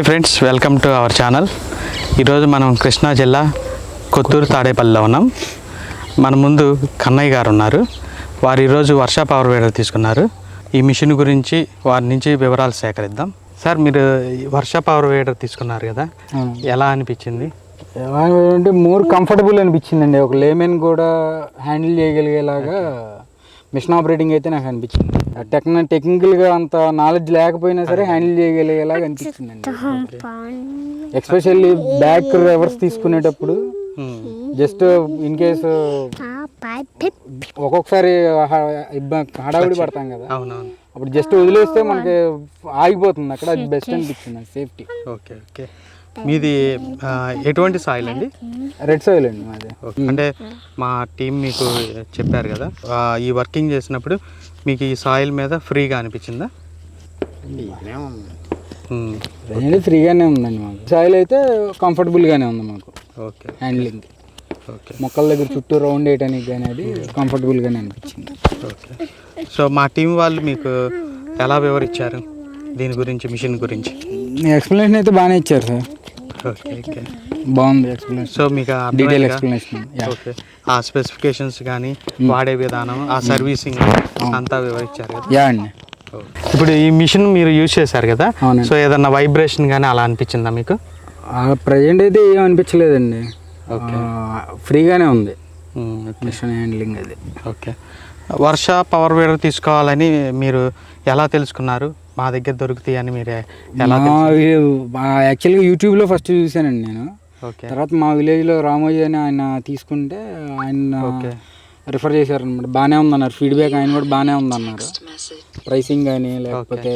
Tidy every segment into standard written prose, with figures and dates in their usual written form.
Hi friends, welcome to our channel. ఈరోజు మనం కృష్ణా జిల్లా కొత్తూరు తాడేపల్లిలో ఉన్నాం. మన ముందు కన్నయ్య గారు ఉన్నారు. వారు ఈరోజు వర్ష పవర్ వీడర్ తీసుకున్నారు. ఈ మిషన్ గురించి వారి నుంచి వివరాలు సేకరిద్దాం. సార్, మీరు వర్ష పవర్ వీడర్ తీసుకున్నారు కదా, ఎలా అనిపించింది? ఎలా అంటే మోర్ కంఫర్టబుల్ అనిపించిందండి. ఒక లేమెన్ కూడా హ్యాండిల్ చేయగలిగేలాగా మిషన్ ఆపరేటింగ్ అయితే నాకు అనిపించింది. టెక్నికల్గా అంత నాలెడ్జ్ లేకపోయినా సరే హ్యాండిల్ చేయగలిగేలాగా అనిపించిందండి. ఎస్పెషల్లీ బ్యాక్ రివర్స్ తీసుకునేటప్పుడు జస్ట్ ఇన్ కేసు ఒక్కొక్కసారి హడావిడి పడతాం కదా, అప్పుడు జస్ట్ వదిలేస్తే మనకి ఆగిపోతుంది అక్కడ. అది బెస్ట్ అనిపించింది, సేఫ్టీ. Okay okay. మీది ఎటువంటి సాయిల్ అండి? రెడ్ సాయిల్ అండి మాది. అంటే మా టీం మీకు చెప్పారు కదా, ఈ వర్కింగ్ చేసినప్పుడు మీకు ఈ సాయిల్ మీద ఫ్రీగా అనిపించిందా? ఫ్రీగానే ఉందండి మాకు. సాయిల్ అయితే కంఫర్టబుల్గానే ఉంది మాకు. Okay, handling okay. మొక్కల దగ్గర చుట్టూ రౌండ్ వేయడానికి కానీ అది కంఫర్టబుల్గానే అనిపించింది. ఓకే. సో మా టీం వాళ్ళు మీకు ఎలా వివరించారు దీని గురించి, మిషన్ గురించి? ఎక్స్ప్లెనేషన్ అయితే బాగానే ఇచ్చారు సార్. ఓకే ఓకే, బాగుంది ఎక్స్ప్లెనేషన్. సో మీకు డీటెయిల్ ఎక్స్ప్లెనేషన్. ఓకే. ఆ స్పెసిఫికేషన్స్ కానీ వాడే విధానం, ఆ సర్వీసింగ్ అంతా వివరించారు కదా? యా అండి. ఇప్పుడు ఈ మిషన్ మీరు యూజ్ చేశారు కదా, సో ఏదన్నా వైబ్రేషన్ కానీ అలా అనిపించిందా మీకు? ప్రజెంట్ అయితే ఏం అనిపించలేదండి. ఫ్రీగానే ఉంది మిషన్ హ్యాండ్లింగ్ అది. ఓకే. వర్ష పవర్ వీడర్ తీసుకోవాలని మీరు ఎలా తెలుసుకున్నారు? మా దగ్గర దొరుకుతాయి అని మీరు ఎలా? యాక్చువల్గా యూట్యూబ్లో ఫస్ట్ చూశానండి నేను. ఓకే. తర్వాత మా విలేజ్లో రామోజీ అని ఆయన తీసుకుంటే ఆయన రిఫర్ చేశారనమాట. బాగానే ఉందన్నారు, ఫీడ్బ్యాక్ ఆయన కూడా బాగానే ఉందన్నారు. ప్రైసింగ్ కానీ లేకపోతే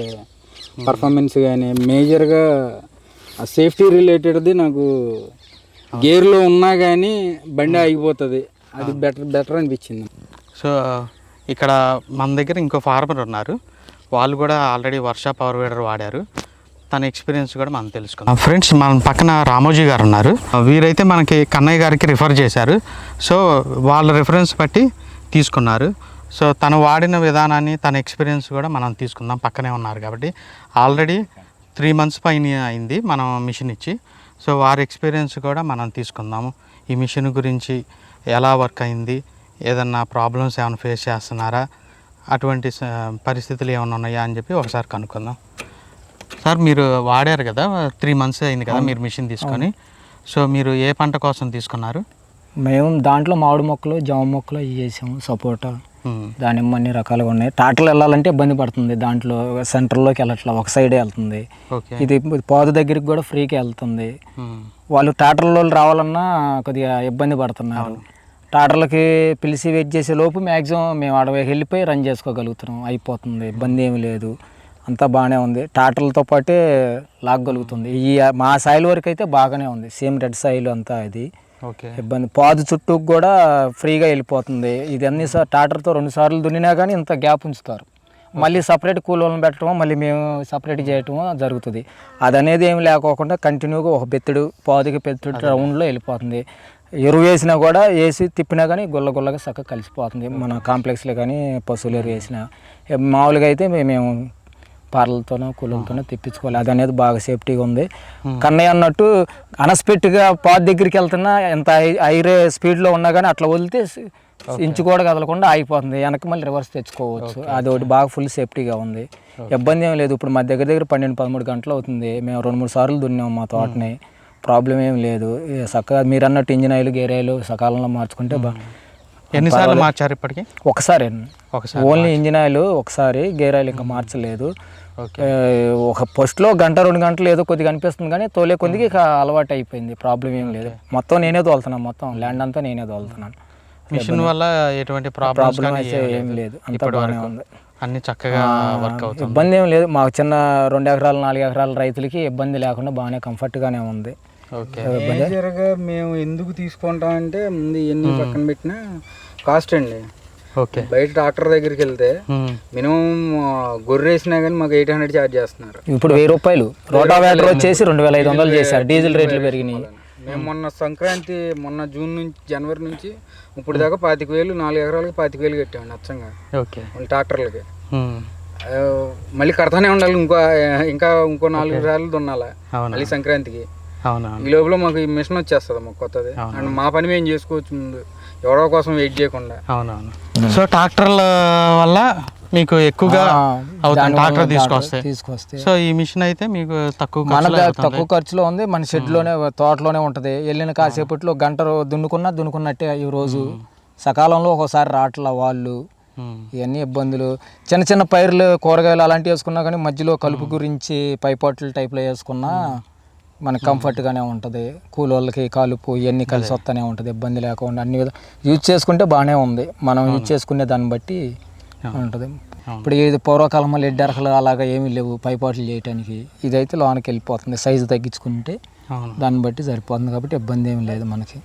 పర్ఫార్మెన్స్ కానీ మేజర్గా ఆ సేఫ్టీ రిలేటెడ్ది నాకు గేర్లో ఉన్నా కానీ బండి ఆగిపోతుంది, అది బెటర్ అనిపించింది. సో ఇక్కడ మన దగ్గర ఇంకో ఫార్మర్ ఉన్నారు, వాళ్ళు కూడా ఆల్రెడీ వర్ష పవర్ వీడర్ వాడారు. తన ఎక్స్పీరియన్స్ కూడా మనం తెలుసుకుందాం. ఫ్రెండ్స్, మన పక్కన రామోజీ గారు ఉన్నారు. వీరైతే మనకి కన్నయ్య గారికి రిఫర్ చేశారు. సో వాళ్ళ రిఫరెన్స్ బట్టి తీసుకున్నారు. సో తను వాడిన విధానాన్ని, తన ఎక్స్పీరియన్స్ కూడా మనం తీసుకుందాం. పక్కనే ఉన్నారు కాబట్టి ఆల్రెడీ 3 months పైన అయింది మనం మిషన్ ఇచ్చి. సో వారి ఎక్స్పీరియన్స్ కూడా మనం తీసుకుందాము. ఈ మిషన్ గురించి ఎలా వర్క్ అయింది, ఏదన్నా ప్రాబ్లమ్స్ ఏమైనా ఫేస్ చేస్తున్నారా, అటువంటి పరిస్థితులు ఏమైనా ఉన్నాయా అని చెప్పి ఒకసారి కనుక్కుందాం. సార్, మీరు వాడారు కదా, 3 months అయింది కదా మీరు మిషన్ తీసుకొని. సో మీరు ఏ పంట కోసం తీసుకున్నారు? మేము దాంట్లో మామిడి మొక్కలు, జామ మొక్కలు ఇవి చేసాము, సపోటా, దానిమ్మ, అన్ని రకాలుగా ఉన్నాయి. ట్రాక్టర్లు వెళ్ళాలంటే ఇబ్బంది పడుతుంది, దాంట్లో సెంటర్లోకి వెళ్ళట్లా, ఒక సైడే వెళ్తుంది. ఇది పాదు దగ్గరికి కూడా ఫ్రీకి వెళ్తుంది. వాళ్ళు ట్రాక్టర్లో రావాలన్నా కొద్దిగా ఇబ్బంది పడుతున్నారు. ట్రాక్టర్లకి పిలిచి వెయిట్ చేసే లోపు మ్యాక్సిమం మేము అడవికి వెళ్ళిపోయి రన్ చేసుకోగలుగుతున్నాం, అయిపోతుంది, ఇబ్బంది ఏమి లేదు, అంతా బాగానే ఉంది. ట్రాక్టర్లతో పాటే లాగగలుగుతుంది. ఈ మా సాయిల్ వరకు అయితే బాగానే ఉంది, సేమ్ రెడ్ సాయిల్ అంతా. ఇది ఇబ్బంది పాదు చుట్టూ కూడా ఫ్రీగా వెళ్ళిపోతుంది. ఇది అన్ని ట్రాక్టర్తో 2 సార్లు దున్నినా కానీ ఇంత గ్యాప్ ఉంచుతారు. మళ్ళీ సపరేట్ కూలోళ్ళని పెట్టడమో మళ్ళీ మేము సపరేట్ చేయటమో జరుగుతుంది. అది అనేది ఏమి లేకోకుండా కంటిన్యూగా ఒక బెత్తుడు, పాదుకి బెత్తుడు రౌండ్లో వెళ్ళిపోతుంది. ఎరువు వేసినా కూడా వేసి తిప్పినా కానీ గుల్లగా చక్కగా కలిసిపోతుంది. మన కాంప్లెక్స్లో కానీ పశువులు ఎరువు వేసినా. మామూలుగా అయితే మేము పార్లతోనో కూలలతోనో తెప్పించుకోవాలి. అది అనేది బాగా సేఫ్టీగా ఉంది. కన్నయ్య అన్నట్టు అన్ఎక్స్పెక్ట్గా పాత దగ్గరికి వెళ్తున్నా ఎంత హైరే స్పీడ్లో ఉన్నా కానీ అట్లా వదిలితే ఇంచు కూడా కదలకుండా ఆగిపోతుంది, వెనక్కి మళ్ళీ రివర్స్ తెచ్చుకోవచ్చు. అది ఒకటి బాగా ఫుల్ సేఫ్టీగా ఉంది, ఇబ్బంది ఏం లేదు. ఇప్పుడు మా దగ్గర 12-13 గంటలు అవుతుంది. మేము 2-3 సార్లు దున్నాము మా తోటని, ప్రాబ్లం ఏం లేదు. చక్కగా మీరు అన్నట్టు ఇంజిన్ ఆయిల్, గేర్ ఆయిల్ సకాలంలో మార్చుకుంటే ఎన్నిసార్లు మార్చారు ఇప్పటికి? ఒకసారి ఓన్లీ ఇంజిన్ ఆయిల్ ఒకసారి, గేర్ ఆయిల్ ఇంకా మార్చలేదు. ఒక ఫస్ట్లో 1-2 గంటలు ఏదో కొద్దిగా అనిపిస్తుంది కానీ తోలే కొద్దిగా ఇక అలవాటు అయిపోయింది, ప్రాబ్లం ఏం లేదు. మొత్తం నేనే తోలుతున్నాను, మొత్తం ల్యాండ్ అంతా నేనే తోలుతున్నాను. మిషన్ వల్ల ఎటువంటి ప్రాబ్లం అయితే ఏం లేదు, అంతా బాగానే ఉంది, అన్ని చక్కగా వర్క్ అవుతుంది, ఇబ్బంది ఏం లేదు. మాకు చిన్న 2 ఎకరాలు 4 ఎకరాల రైతులకి ఇబ్బంది లేకుండా బాగానే కంఫర్ట్గానే ఉంది. మేజర్గా మేము ఎందుకు తీసుకుంటామంటే ముందు ఎన్ని పక్కన పెట్టినా కాస్ట్ అండి. ఓకే. బయట డాక్టర్ దగ్గరికి వెళ్తే మినిమం గొర్రె వేసినా కానీ మాకు 800 ఛార్జ్ చేస్తున్నారు. ఇప్పుడు 1000 రూపాయలు. రోటావేటర్ వచ్చేసి 2500 చేశారు, డీజిల్ రేట్లు పెరిగినాయి. మేము మొన్న జూన్ నుంచి జనవరి నుంచి ఇప్పుడు దాకా 25,000 4 ఎకరాలకి 25,000 కట్టామండి అచ్చంగా. ఓకే. ట్రాక్టర్లకి మళ్ళీ కడతానే ఉండాలి, ఇంకా ఇంకో 4 సార్లు దున్నాలి మళ్ళీ సంక్రాంతికి. ఈ లోపల మాకు ఈ మిషన్ వచ్చేస్తుంది మాకు కొత్తది, అండ్ మా పని మేము చేసుకోవచ్చు ముందు, ఎవరో కోసం వెయిట్ చేయకుండా. అవునవును. సో ట్రాక్టర్ల వల్ల మీకు ఎక్కువగా అవుతుంది, ట్రాక్టర్ తీసుకొస్తే. సో ఈ మిషన్ అయితే మీకు తక్కువ ఖర్చులో ఉంది, మన షెడ్లోనే తోటలోనే ఉంటుంది. వెళ్ళిన కాసేపట్లో గంట దున్నుకున్నట్టే. ఈ రోజు సకాలంలో ఒకసారి రాట్ల వాళ్ళు ఇవన్నీ ఇబ్బందులు. చిన్న చిన్న పైర్లు కూరగాయలు అలాంటివి వేసుకున్నా కానీ మధ్యలో కలుపు గురించి పైపాట్ల టైప్లో వేసుకున్నా మనకు కంఫర్ట్గానే ఉంటుంది. కూలోళ్ళకి కలుపు ఇవన్నీ కలిసి వస్తూనే ఉంటుంది, ఇబ్బంది లేకుండా అన్ని యూజ్ చేసుకుంటే బాగానే ఉంది. మనం యూజ్ చేసుకునే దాన్ని బట్టి ఉంటుంది. ఇప్పుడు ఇది పూర్వకాలం మళ్ళీ ఎడ్డరకలు అలాగా ఏమీ లేవు పైపాట్లు చేయడానికి. ఇదైతే లోనికి వెళ్ళిపోతుంది, సైజు తగ్గించుకుంటే దాన్ని బట్టి సరిపోతుంది. కాబట్టి ఇబ్బంది ఏమి లేదు, మనకి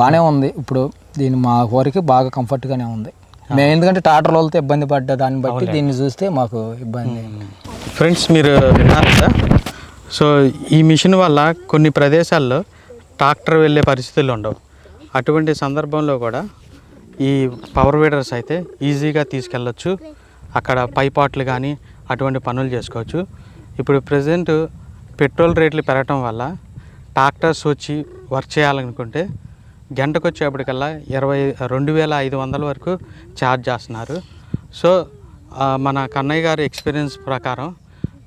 బాగానే ఉంది. ఇప్పుడు దీన్ని మా వరకు బాగా కంఫర్ట్గానే ఉంది. మేము ఎందుకంటే ట్రాక్టర్ వాళ్ళతో ఇబ్బంది పడ్డా దాన్ని బట్టి దీన్ని చూస్తే మాకు ఇబ్బంది. ఫ్రెండ్స్ మీరు విన్నారు కదా. సో ఈ మిషన్ వల్ల కొన్ని ప్రదేశాల్లో ట్రాక్టర్ వెళ్ళే పరిస్థితులు ఉండవు. అటువంటి సందర్భంలో కూడా ఈ పవర్ వీడర్స్ అయితే ఈజీగా తీసుకెళ్ళచ్చు. అక్కడ పైపాట్లు కానీ అటువంటి పనులు చేసుకోవచ్చు. ఇప్పుడు ప్రజెంట్ పెట్రోల్ రేట్లు పెరగటం వల్ల ట్రాక్టర్స్ వచ్చి వర్క్ చేయాలనుకుంటే గంటకు వచ్చేప్పటికల్లా 22,500 వరకు ఛార్జ్ చేస్తున్నారు. సో మన కన్నయ్య గారి ఎక్స్పీరియన్స్ ప్రకారం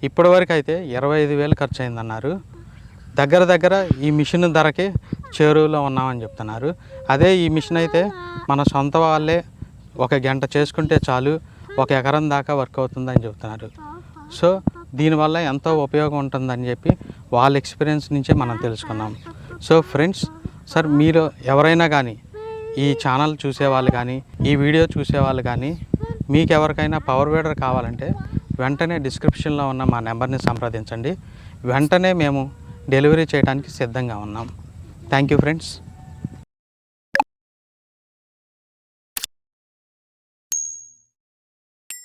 ఇప్పటివరకు అయితే 25,000 ఖర్చు అయిందన్నారు. దగ్గర ఈ మిషన్ ధరకి చేరువలో ఉన్నామని చెప్తున్నారు. అదే ఈ మిషన్ అయితే మన సొంత వాళ్ళే 1 గంట చేసుకుంటే చాలు, 1 ఎకరం దాకా వర్క్ అవుతుందని చెప్తున్నారు. సో దీనివల్ల ఎంతో ఉపయోగం ఉంటుందని చెప్పి వాళ్ళ ఎక్స్పీరియన్స్ నుంచే మనం తెలుసుకున్నాం. సో ఫ్రెండ్స్, సార్ మీరు ఎవరైనా కానీ ఈ ఛానల్ చూసేవాళ్ళు కానీ ఈ వీడియో చూసేవాళ్ళు కానీ మీకు ఎవరికైనా పవర్ వీడర్ కావాలంటే వెంటనే డిస్క్రిప్షన్లో ఉన్న మా నెంబర్ని సంప్రదించండి. వెంటనే మేము డెలివరీ చేయడానికి సిద్ధంగా ఉన్నాం. Thank you friends.